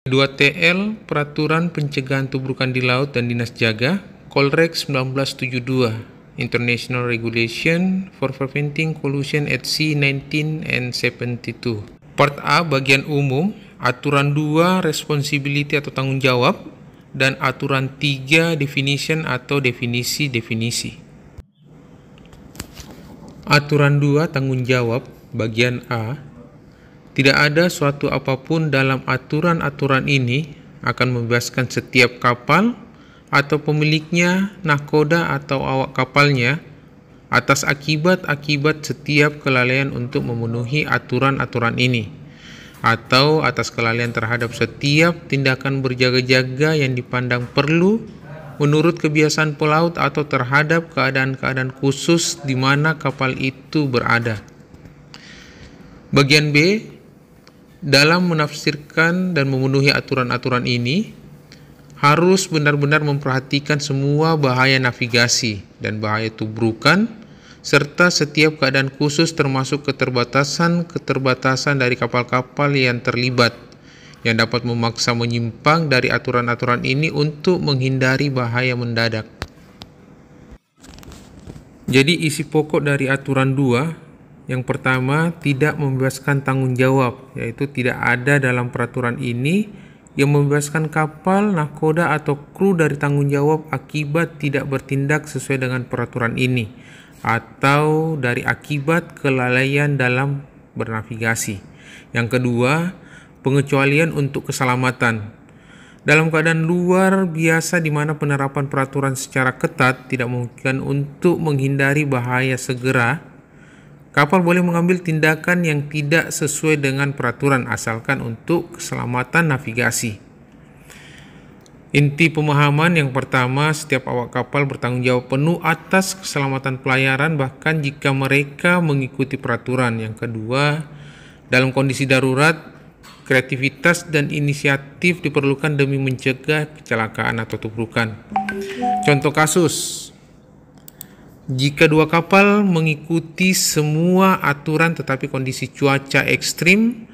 2TL Peraturan Pencegahan Tubrukan di Laut dan Dinas Jaga, Kolrek 1972, International Regulation for Preventing Pollution at Sea 19 and 72. Part A bagian umum, Aturan 2 Responsibility atau tanggung jawab, dan Aturan 3 Definition atau definisi-definisi. Aturan 2 tanggung jawab bagian A. Tidak ada suatu apapun dalam aturan-aturan ini akan membebaskan setiap kapal atau pemiliknya, nahkoda atau awak kapalnya atas akibat-akibat setiap kelalaian untuk memenuhi aturan-aturan ini, atau atas kelalaian terhadap setiap tindakan berjaga-jaga yang dipandang perlu menurut kebiasaan pelaut atau terhadap keadaan-keadaan khusus di mana kapal itu berada. Bagian B, dalam menafsirkan dan memenuhi aturan-aturan ini, harus benar-benar memperhatikan semua bahaya navigasi dan bahaya tubrukan, serta setiap keadaan khusus termasuk keterbatasan dari kapal-kapal yang terlibat, yang dapat memaksa menyimpang dari aturan-aturan ini untuk menghindari bahaya mendadak. Jadi isi pokok dari aturan 2, yang pertama, tidak membebaskan tanggung jawab, yaitu tidak ada dalam peraturan ini yang membebaskan kapal, nahkoda, atau kru dari tanggung jawab akibat tidak bertindak sesuai dengan peraturan ini, atau dari akibat kelalaian dalam bernavigasi. Yang kedua, pengecualian untuk keselamatan. Dalam keadaan luar biasa di mana penerapan peraturan secara ketat tidak memungkinkan untuk menghindari bahaya segera, kapal boleh mengambil tindakan yang tidak sesuai dengan peraturan asalkan untuk keselamatan navigasi. Inti pemahaman yang pertama, setiap awak kapal bertanggung jawab penuh atas keselamatan pelayaran bahkan jika mereka mengikuti peraturan. Yang kedua, dalam kondisi darurat, kreativitas dan inisiatif diperlukan demi mencegah kecelakaan atau tubrukan. Contoh kasus, jika dua kapal mengikuti semua aturan tetapi kondisi cuaca ekstrim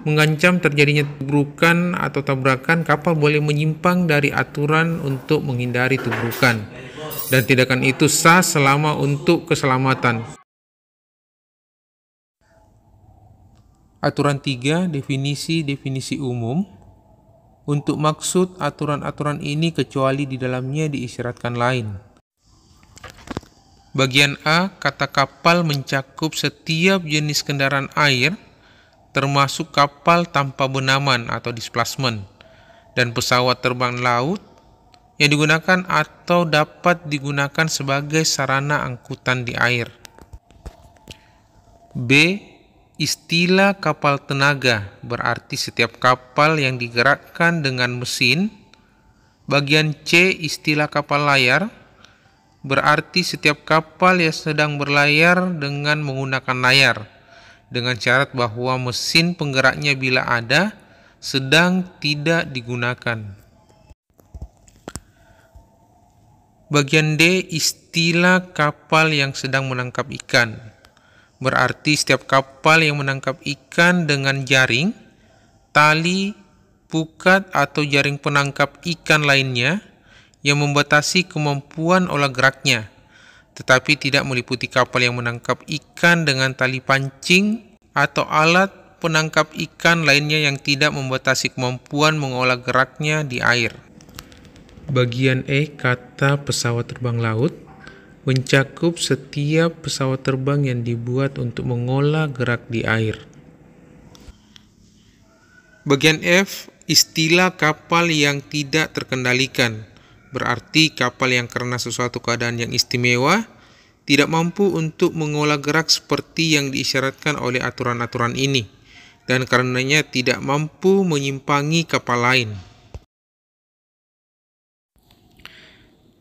mengancam terjadinya tubrukan atau tabrakan, kapal boleh menyimpang dari aturan untuk menghindari tubrukan, dan tindakan itu sah selama untuk keselamatan. Aturan 3, definisi-definisi umum. Untuk maksud aturan-aturan ini kecuali di dalamnya diisyaratkan lain. Bagian A, kata kapal mencakup setiap jenis kendaraan air, termasuk kapal tanpa benaman atau displacement, dan pesawat terbang laut yang digunakan atau dapat digunakan sebagai sarana angkutan di air. B, istilah kapal tenaga berarti setiap kapal yang digerakkan dengan mesin. Bagian C, istilah kapal layar berarti setiap kapal yang sedang berlayar dengan menggunakan layar, dengan syarat bahwa mesin penggeraknya bila ada, sedang tidak digunakan. Bagian D, istilah kapal yang sedang menangkap ikan, berarti setiap kapal yang menangkap ikan dengan jaring, tali, pukat, atau jaring penangkap ikan lainnya yang membatasi kemampuan olah geraknya, tetapi tidak meliputi kapal yang menangkap ikan dengan tali pancing atau alat penangkap ikan lainnya yang tidak membatasi kemampuan mengolah geraknya di air. Bagian E, kata pesawat terbang laut, mencakup setiap pesawat terbang yang dibuat untuk mengolah gerak di air. Bagian F, istilah kapal yang tidak terkendalikan, berarti kapal yang karena sesuatu keadaan yang istimewa tidak mampu untuk mengolah gerak seperti yang diisyaratkan oleh aturan-aturan ini, dan karenanya tidak mampu menyimpangi kapal lain.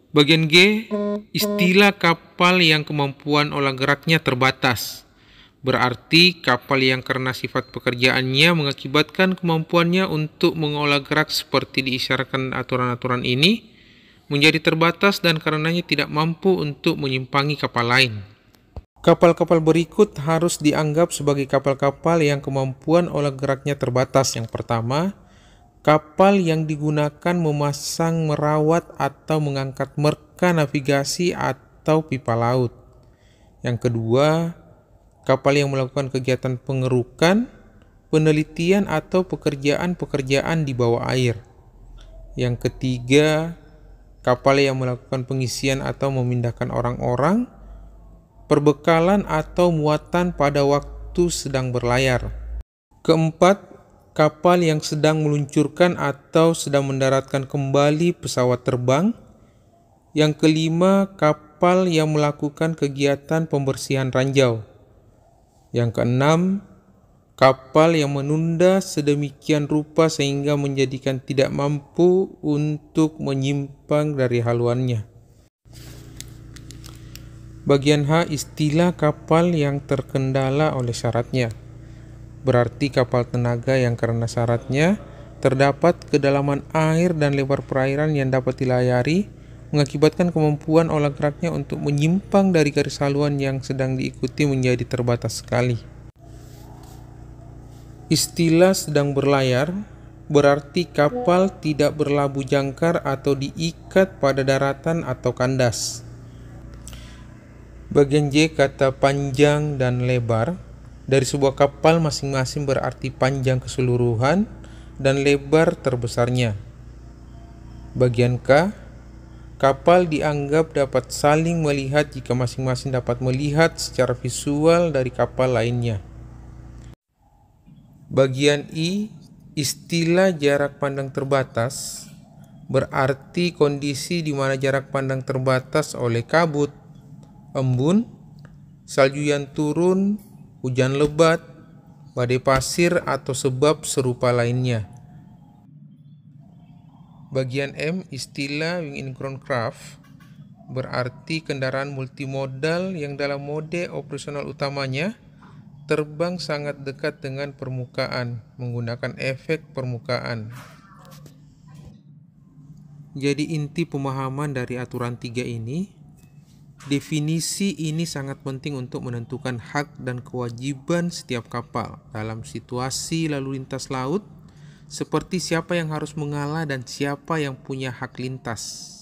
Bagian G, istilah kapal yang kemampuan olah geraknya terbatas, berarti kapal yang karena sifat pekerjaannya mengakibatkan kemampuannya untuk mengolah gerak seperti diisyaratkan aturan-aturan ini menjadi terbatas dan karenanya tidak mampu untuk menyimpangi kapal lain. Kapal-kapal berikut harus dianggap sebagai kapal-kapal yang kemampuan olah geraknya terbatas. Yang pertama, Kapal yang digunakan memasang, merawat, atau mengangkat merka navigasi atau pipa laut. Yang kedua, kapal yang melakukan kegiatan pengerukan, penelitian, atau pekerjaan-pekerjaan di bawah air. Yang ketiga, kapal yang melakukan pengisian atau memindahkan orang-orang, perbekalan, atau muatan pada waktu sedang berlayar. Keempat, kapal yang sedang meluncurkan atau sedang mendaratkan kembali pesawat terbang. Yang kelima, kapal yang melakukan kegiatan pembersihan ranjau. Yang keenam, kapal yang menunda sedemikian rupa sehingga menjadikan tidak mampu untuk menyimpang dari haluannya. Bagian H, istilah kapal yang terkendala oleh syaratnya. Berarti kapal tenaga yang karena syaratnya terdapat kedalaman air dan lebar perairan yang dapat dilayari, mengakibatkan kemampuan olah geraknya untuk menyimpang dari garis haluan yang sedang diikuti menjadi terbatas sekali. Istilah sedang berlayar berarti kapal tidak berlabuh jangkar atau diikat pada daratan atau kandas. Bagian J, kata panjang dan lebar. Dari sebuah kapal masing-masing berarti panjang keseluruhan dan lebar terbesarnya. Bagian K, kapal dianggap dapat saling melihat jika masing-masing dapat melihat secara visual dari kapal lainnya. Bagian I, istilah jarak pandang terbatas berarti kondisi di mana jarak pandang terbatas oleh kabut, embun, salju yang turun, hujan lebat, badai pasir, atau sebab serupa lainnya. Bagian M, istilah wing-in ground craft berarti kendaraan multimodal yang dalam mode operasional utamanya terbang sangat dekat dengan permukaan menggunakan efek permukaan. Jadi inti pemahaman dari aturan 3 ini, definisi ini sangat penting untuk menentukan hak dan kewajiban setiap kapal dalam situasi lalu lintas laut, seperti siapa yang harus mengalah dan siapa yang punya hak lintas.